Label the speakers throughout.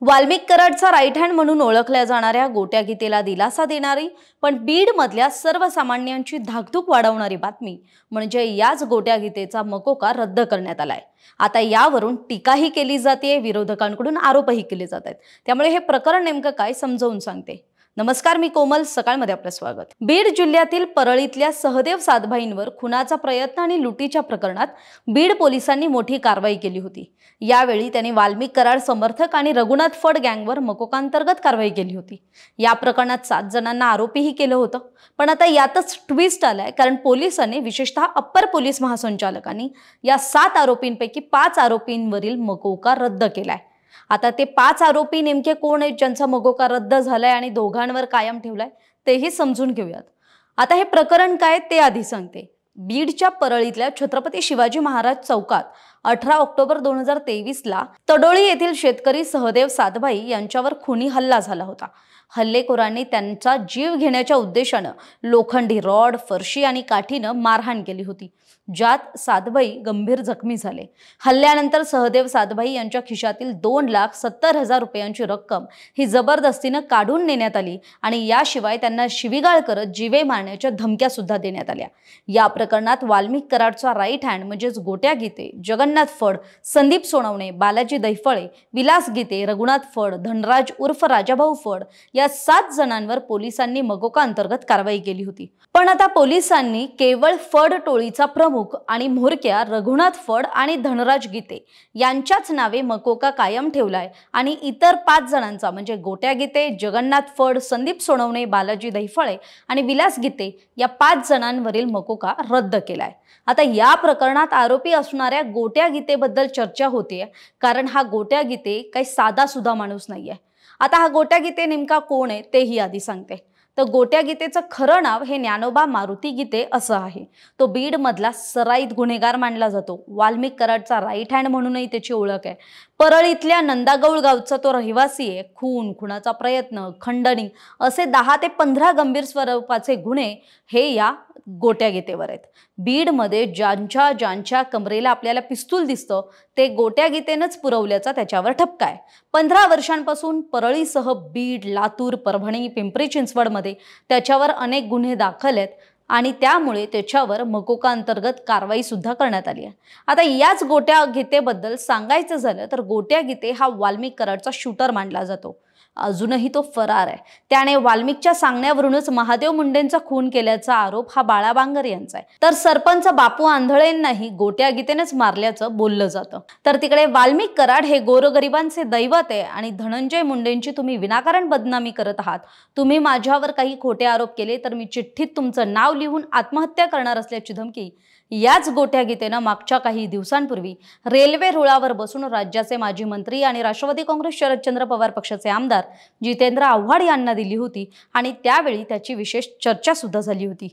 Speaker 1: Valmik कराडचा right hand म्हणून ओळखल्या जाणाऱ्या गोट्या गीतेला दिलासा देणारी पण बीड मधल्या सर्वसामान्यांची धाकधूक वाढवणारी बातमी म्हणजे याच गोट्या गीतेचा मकोका रद्द करण्यात आलाय। आता यावरून टीकाही केली जाते, विरोधकांकडून आरोपही केले जात आहेत। त्यामुळे हे प्रकरण नेमकं काय समजावून सांगते। नमस्कार, मी कोमल, सकाळमध्ये आपलं स्वागत। बीड जिल्ह्यातील परळीतल्या सहदेव सातभाईंवर खुनाचा प्रयत्न आणि लुटीच्या प्रकरणात बीड पोलिसांनी मोठी कारवाई केली होती। यावेळी त्यांनी वाल्मिक कराड समर्थक आणि रघुनाथ फड गँगवर मकोकांतर्गत कारवाई केली होती। या प्रकरणात 7 जणांना आरोपीही केलं होतं। पण आता यातच ट्विस्ट आलाय, कारण पोलिसांनी, विशेषतः अप्पर पोलीस महासंचालकांनी या 7 आरोपींपैकी 5 आरोपींवरील मकोका रद्द केलाय। आता ते 5 आरोपी नेमके कोण आहेत ज्यांचा मकोका रद्द झालाय आणि दोघांवर कायम ठेवलाय तेही समजून घेऊयात। आता हे प्रकरण काय ते आधी सांगते। बीडच्या परळीतल्या छत्रपती शिवाजी महाराज चौकात 18 ऑक्टोबर 2023 ला तडोळी येथील शेतकरी सहदेव सातभाई यांच्यावर खुनी हल्ला झाला होता। हल्लेखोरांनी त्यांचा जीव घेण्याच्या उद्देशाने लोखंडी रॉड, फरशी आणि काठीने मारहाण केली होती, ज्यात सातभाई गंभीर जखमी झाले। हल्ल्यानंतर सहदेव सातभाई यांच्या खिशातील 2,70,000 रुपयांची रक्कम ही जबरदस्तीने काढून नेण्यात आली आणि याशिवाय त्यांना शिवीगाळ करत जीवे मारण्याच्या धमक्या सुद्धा देण्यात आल्या। या प्रकरणात वाल्मिक कराडचा राईट हँड म्हणजेच गोट्या गीते, जगन्नाथ फड, संदीप सोनवणे, बालाजी दैफळे, विलास गीते, रघुनाथ फड, धनराज उर्फ राजाभाऊ फड या 7 जणांवर पोलिसांनी मकोका अंतर्गत कारवाई केली होती। पण आता पोलिसांनी केवळ फड टोळीचा प्रमुख आणि म्होरक्या रघुनाथ फड आणि धनराज गीते यांच्याच नावे मकोका कायम ठेवलाय आणि इतर 5 जणांचा म्हणजे गोट्या गीते, जगन्नाथ फड, संदीप सोनवणे, बालाजी दैफळे आणि विलास गीते या 5 जणांवरील मकोका रद्द केलाय। आता या प्रकरणात आरोपी असणाऱ्या गोट्या गीतेबद्दल चर्चा होतीये, कारण हा गोट्या गीते काही साधा सुद्धा माणूस नाहीये। आता हा गोट्या गीते नेमका कोण आहे तेही आधी सांगते। तर गोट्या गीतेचं खरं नाव हे ज्ञानोबा मारुती गीते असं आहे। तो बीड मधला सराईत गुन्हेगार मानला जातो। वाल्मिक कराडचा राईट हँड म्हणूनही त्याची ओळख आहे। परळीतल्या नंदागौळ गावचा तो रहिवासी आहे। खुनाचा प्रयत्न, खंडणी असे 10 ते 15 गंभीर स्वरूपाचे गुन्हे हे या गोट्या गीतेवर आहेत। बीड मध्ये ज्यांच्या कमरेला आपल्याला पिस्तूल दिसतं ते गोट्या गीतेनंच पुरवल्याचा त्याच्यावर ठपका आहे। 15 वर्षांपासून परळीसह बीड, लातूर, परभणी, पिंपरी चिंचवड मध्ये त्याच्यावर अनेक गुन्हे दाखल आहेत आणि त्यामुळे त्याच्यावर मकोका अंतर्गत कारवाई सुद्धा करण्यात आली आहे। आता याच गोट्या गीतेबद्दल सांगायचं झालं तर गोट्या गीते हा वाल्मिक कराडचा शूटर मानला जातो। अजूनही तो फरार आहे। त्याने वाल्मिकच्या सांगण्यावरूनच महादेव मुंडेंचा खून केल्याचा आरोप हा बाळा बांगर यांचा आहे। तर सरपंच बापू आंधळेंनाही गोट्या गीतेनेच मारल्याचं बोललं जातं। तर तिकडे वाल्मिक कराड हे गोरगरिबांचे दैवत आहे आणि धनंजय मुंडेंची तुम्ही विनाकारण बदनामी करत आहात। तुम्ही माझ्यावर काही खोटे आरोप केले तर मी चिठ्ठीत तुमचं नाव लिहून आत्महत्या करणार असल्याची धमकी याच गोट्या गीतेनं मागच्या काही दिवसांपूर्वी रेल्वे रुळावर बसून राज्याचे माजी मंत्री आणि राष्ट्रवादी काँग्रेस शरदचंद्र पवार पक्षाचे आमदार जितेंद्र आव्हाड यांना दिली होती आणि त्यावेळी त्याची विशेष चर्चा सुद्धा झाली होती।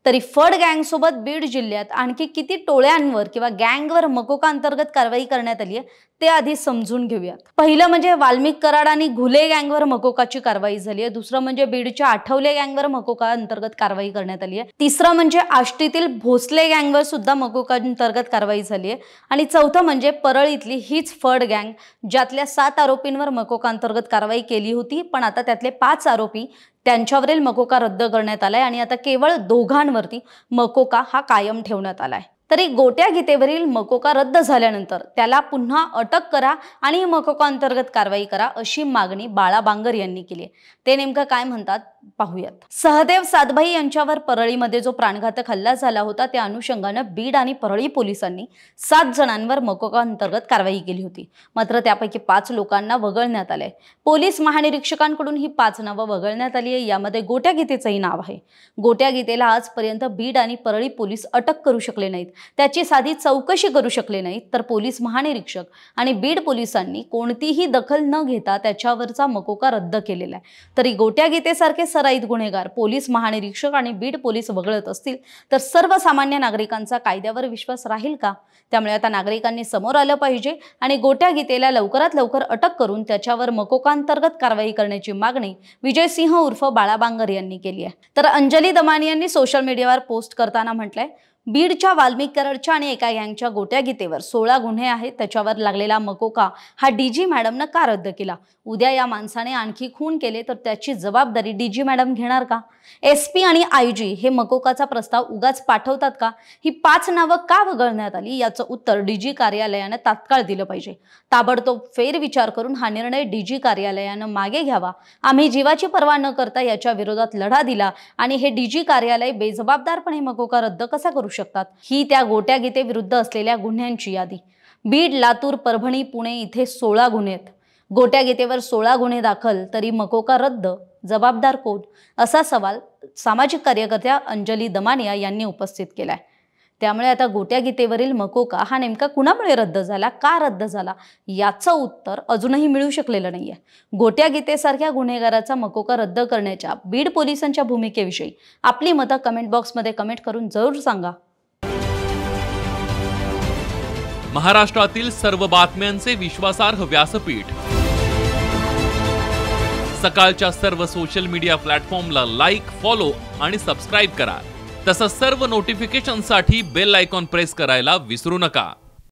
Speaker 1: तरी फड गँग सोबत बीड जिल्ह्यात आणखी किती टोळ्यांवर किंवा गँगवर मकोका अंतर्गत कारवाई करण्यात आली आहे ते आधी समजून घेऊयात। पहिलं म्हणजे वाल्मिक कराड आणि घुले गँगवर मकोकाची कारवाई झाली आहे। दुसरं म्हणजे बीडच्या आठवले गँगवर मकोका अंतर्गत कारवाई करण्यात आली आहे। तिसरं म्हणजे आष्टीतील भोसले गँगवर सुद्धा मकोका अंतर्गत कारवाई झाली आहे आणि चौथं म्हणजे परळीतली हीच फड गँग ज्यातल्या 7 आरोपींवर मकोका अंतर्गत कारवाई केली होती, पण आता त्यातले 5 आरोपी त्यांच्यावरील मकोका रद्द करण्यात आलाय आणि आता केवळ दोघांवरती मकोका हा कायम ठेवण्यात आलाय। तरी गोट्या गीतेवरील मकोका रद्द झाल्यानंतर त्याला पुन्हा अटक करा आणि मकोका अंतर्गत कारवाई करा अशी मागणी बाळा बांगर यांनी केली आहे। ते नेमकं काय म्हणतात पाहूयात। सहदेव सातभाई यांच्यावर परळीमध्ये जो प्राणघातक हल्ला झाला होता त्या अनुषंगाने बीड आणि परळी पोलिसांनी 7 जणांवर मकोका अंतर्गत कारवाई केली होती। मात्र त्यापैकी 5 लोकांना वगळण्यात आले। पोलीस महानिरीक्षकांकडून ही 5 नावं वगळण्यात आली आहे। यामध्ये गोट्या गीतेचंही नाव आहे। गोट्या गीतेला आजपर्यंत बीड आणि परळी पोलीस अटक करू शकले नाहीत, त्याची साधी चौकशी करू शकले नाहीत। तर पोलीस महानिरीक्षक आणि बीड पोलिसांनी कोणतीही दखल न घेता त्याच्यावरचा मकोका रद्द केलेला आहे। तरी गोट्या गीतेसारखे सराईत गुन्हेगार पोलीस महानिरीक्षक आणि बीड पोलीस वगळत असतील तर सर्वसामान्य नागरिकांचा कायद्यावर विश्वास राहील का? त्यामुळे आता नागरिकांनी समोर आलं पाहिजे आणि गोट्या गीतेला लवकरात लवकर अटक करून त्याच्यावर मकोका अंतर्गत कारवाई करण्याची मागणी विजय सिंह उर्फ बाळा बांगर यांनी केली आहे। तर अंजली दमानी यांनी सोशल मीडियावर पोस्ट करताना म्हटलंय, बीडच्या वाल्मिक कराडच्या आणि एका गँगच्या गोट्या गीतेवर 16 गुन्हे आहेत. त्याच्यावर लागलेला मकोका हा डीजी मॅडमनं का रद्द केला? उद्या या माणसाने आणखी खून केले तर त्याची जबाबदारी डीजी मॅडम घेणार का? एसपी आणि आयजी हे मकोकाचा प्रस्ताव उगाच पाठवतात का? ही 5 नावं का वगळण्यात आली याचं उत्तर डीजी कार्यालयानं तात्काळ दिलं पाहिजे. ताबडतोब फेरविचार करून हा निर्णय डीजी कार्यालयानं मागे घ्यावा. आम्ही जीवाची पर्वा न करता याच्या विरोधात लढा दिला आणि हे डीजी कार्यालय बेजबाबदारपणे मकोका रद्द कसा करू शकतात? ही त्या गोट्या गीते विरुद्ध असलेल्या गुन्ह्यांची यादी. बीड, लातूर, परभणी, पुणे इथे 16 गुन्हे आहेत. गोट्या गीतेवर 16 गुन्हे दाखल तरी मकोका रद्द. जबाबदार कोण? असा सवाल सामाजिक कार्यकर्त्या अंजली दमानिया यांनी उपस्थित केलाय. त्यामुळे आता गोट्या गीतेवरील मकोका हा नेमका कुणामुळे रद्द झाला, का रद्द झाला याचं उत्तर अजूनही मिळू शकलेलं नाहीये. गोट्या गीतेसारख्या गुन्हेगाराचा मकोका रद्द करण्याच्या बीड पोलिसांच्या भूमिकेविषयी आपली मतं कमेंट बॉक्समध्ये कमेंट करून जरूर सांगा.
Speaker 2: महाराष्ट्रातील सर्व बातम्यांचे विश्वासार्ह व्यासपीठ. सकाळच्या सर्व सोशल मीडिया प्लॅटफॉर्मला लाईक, फॉलो आणि सबस्क्राईब करा. तसंच सर्व नोटिफिकेशनसाठी बेल आयकॉन प्रेस करायला विसरू नका.